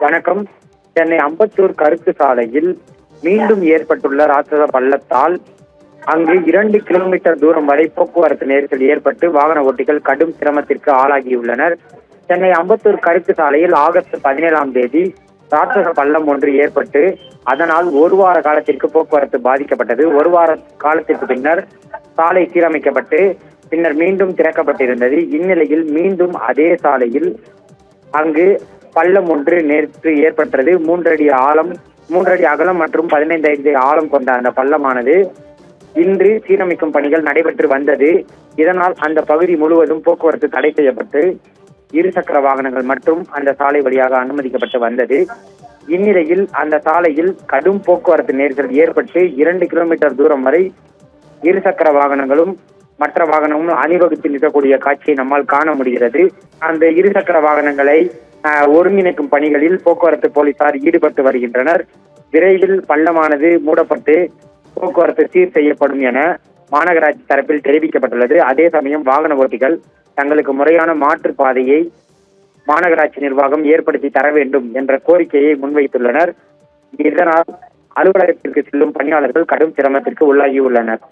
வணக்கம். சென்னை அம்பத்தூர் கருத்து சாலையில் மீண்டும் ஏற்பட்டுள்ள ராட்சத பள்ளத்தால் அங்கு 2 கிலோமீட்டர் தூரம் வரை போக்குவரத்து நெரிசல் ஏற்பட்டு வாகன ஓட்டிகள் கடும் சிரமத்திற்கு ஆளாகியுள்ளனர். சென்னை அம்பத்தூர் கருத்து சாலையில் ஆகஸ்ட் 17ஆம் தேதி ராட்சத பள்ளம் ஒன்று ஏற்பட்டு அதனால் ஒரு வார காலத்திற்கு போக்குவரத்து பாதிக்கப்பட்டது. ஒரு வார காலத்திற்கு பின்னர் சாலை சீரமைக்கப்பட்டு பின்னர் மீண்டும் திறக்கப்பட்டிருந்தது. இந்நிலையில் மீண்டும் அதே சாலையில் அங்கு பள்ளம் ஒன்று நேற்று ஏற்பட்டது. 3 அடி அகலம் மற்றும் 15 அடி ஆழம் கொண்ட அந்த பள்ளமானது இன்று சீரமைக்கும் பணிகள் நடைபெற்று வந்தது. இதனால் அந்த பகுதி முழுவதும் போக்குவரத்து தடை செய்யப்பட்டு இருசக்கர வாகனங்கள் மற்றும் அந்த சாலை வழியாக அனுமதிக்கப்பட்டு வந்தது. இந்நிலையில் அந்த சாலையில் கடும் போக்குவரத்து நெரிசல் ஏற்பட்டு 2 கிலோமீட்டர் தூரம் வரை இருசக்கர வாகனங்களும் மற்ற வாகனங்களும் அணிவகுத்து நிற்கக்கூடிய காட்சியை நம்மால் காண முடிகிறது. அந்த இருசக்கர வாகனங்களை ஒருங்கிணைக்கும் பணிகளில் போக்குவரத்து போலீசார் ஈடுபட்டு வருகின்றனர். விரைவில் பள்ளமானது மூடப்பட்டு போக்குவரத்து சீர் செய்யப்படும் என மாநகராட்சி தரப்பில் தெரிவிக்கப்பட்டுள்ளது. அதே சமயம் வாகன ஓட்டிகள் தங்களுக்கு முறையான மாற்றுப் பாதையை மாநகராட்சி நிர்வாகம் ஏற்படுத்தி தர வேண்டும் என்ற கோரிக்கையை முன்வைத்துள்ளனர். இதனால் அலுவலகத்திற்கு செல்லும் பணியாளர்கள் கடும் சிரமத்திற்கு உள்ளாகியுள்ளனர்.